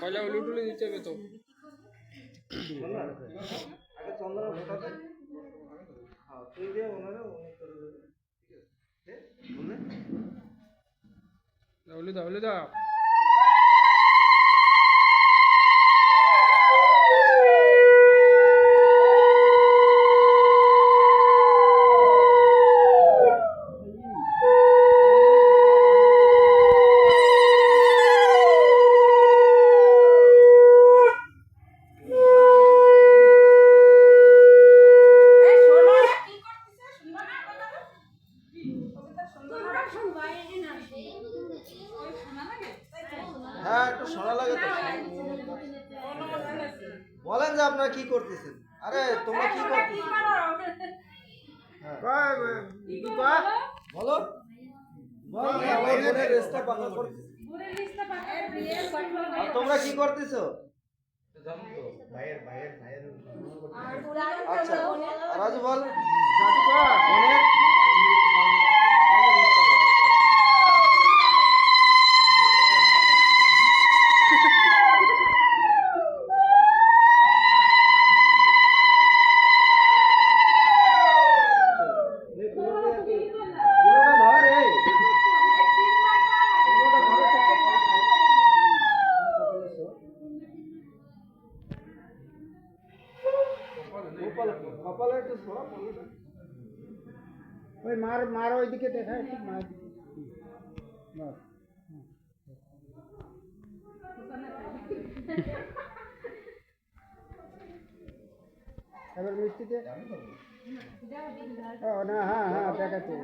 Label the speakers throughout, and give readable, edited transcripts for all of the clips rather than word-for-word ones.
Speaker 1: পয়লা উলু টুলু দিতে হবে তো।
Speaker 2: আগে চন্দ্র ভোটাতে হ্যাঁ তুই দিয়ে ওনারা উনি করে দেবে ঠিক আছে বলে
Speaker 1: উলু দাও উলু দাও।
Speaker 2: হ্যাঁ একটু শোনা লাগে তো বলেন যে আপনারা কি করতেছেন আরে তোমরা কি করতেছ বলো আর তোমরা কি করতেছো আচ্ছা রাজু বল কপালে একটু ছোড়া পড়লো
Speaker 3: ওই মার ওইদিকে দেখা একটু মার এবার মিষ্টিতে ও না হ্যাঁ হ্যাঁ দেখাচ্ছে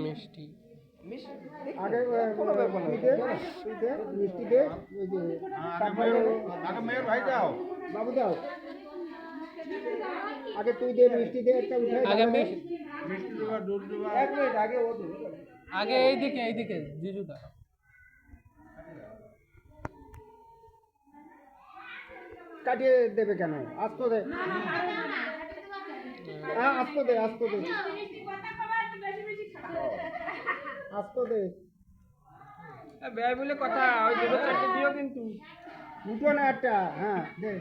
Speaker 1: মিষ্টি
Speaker 3: আগে মিষ্টি দে ওই যে
Speaker 2: মেয়ের ভাই দাও
Speaker 3: বাবু দাও আগে তুই দে মিষ্টি দে একটা উঠাই
Speaker 1: আগে
Speaker 2: মিষ্টি দেবা দুধ দেবা এক মিনিট আগে ও দেবে
Speaker 1: আগে এইদিকে জিজু দাও।
Speaker 3: কাটিয়ে দেবে কেন আস্ত দে হ্যাঁ আস্ত দে আস্ত দে আস্ত দে
Speaker 1: ব্যয় বলে কথা ওই দুটো চারটে দিও কিন্তু
Speaker 3: দুটো না একটা হ্যাঁ দে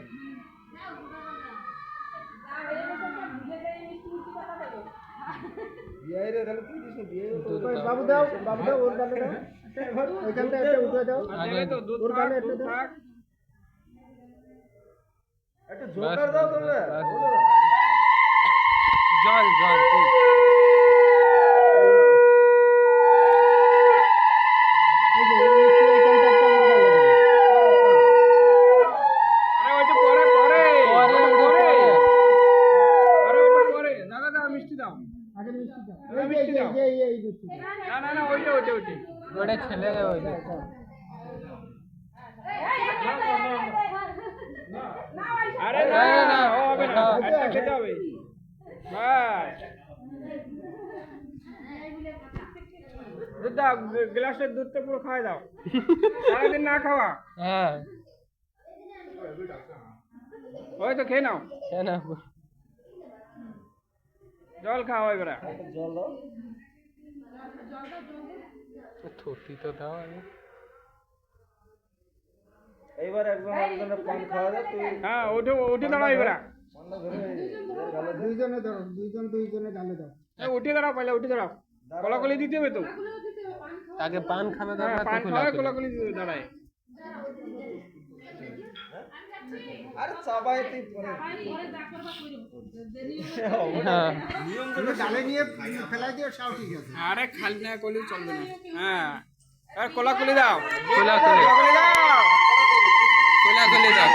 Speaker 2: বিয়ে রে তাহলে কি দিছ বিয়ে
Speaker 3: বাবু দাও ওর গালে দাও ওইখানটা একটা উঠে দাও ওর গালে একটা দাও
Speaker 2: একটা জোকার দাও তোমরা
Speaker 1: জল
Speaker 3: এই যে মিষ্টি ওইখানটা একটা ওর গালে দাও
Speaker 1: আরে ওইটা পরে পরে দাদা দাও মিষ্টি দাও।
Speaker 3: আগে মিষ্টি দাও
Speaker 1: মিষ্টি দাও।
Speaker 3: এই মিষ্টি দাও
Speaker 1: না ওইটা ওইটা ছেলে ওইটা আরে না হবে না একটা খেতে হবে বাস দুধ দাও গ্লাসের দুধটা পুরো খাওয়াই দাও সারাদিন না খাওয়া হ্যাঁ ওই তো খেয়ে নাও জল খাও এবারে
Speaker 2: জল দাও
Speaker 1: থুতি তো দাও আগে
Speaker 2: এইবার একজন আরেকজনের পান খাওয়া দাও তুই
Speaker 1: হ্যাঁ উঠে দাঁড়াও এবারে
Speaker 2: পান্না ধরে গালে দে
Speaker 3: দুইজনে ধরো দুইজনে গালে দাও
Speaker 1: উঠে দাঁড়াও পয়লা উঠে দাঁড়াও কলাকলি দিতে হবে তো আগে পান খাবে পান খাবে কলাকলি দিতে দাঁড়ায়
Speaker 2: আরে চাবাই তুই পরে
Speaker 3: নিয়ম করে গালে নিয়ে ফেলাই দিও সব ঠিক আছে
Speaker 1: আরে খালি না করলেও চলবে না হ্যাঁ আর কলাকলি দাও কলাকলি দাও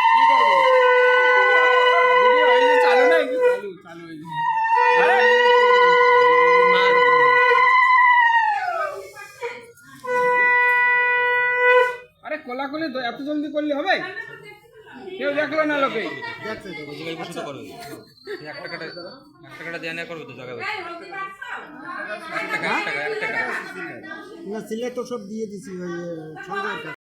Speaker 1: কি করবো ভিডিও এই যে চালু না কি চালু এই যে আরে আরে কলাকলি এত জলদি করলে হবে কেউ দেখলো না লোকে
Speaker 3: দেখছে তো
Speaker 4: বসে করবে একটা কাটা দেয়া নেওয়া করবে তো জায়গা এক টাকা
Speaker 3: না সিলে তো সব দিয়ে দিছি ওই সন্ধ্যা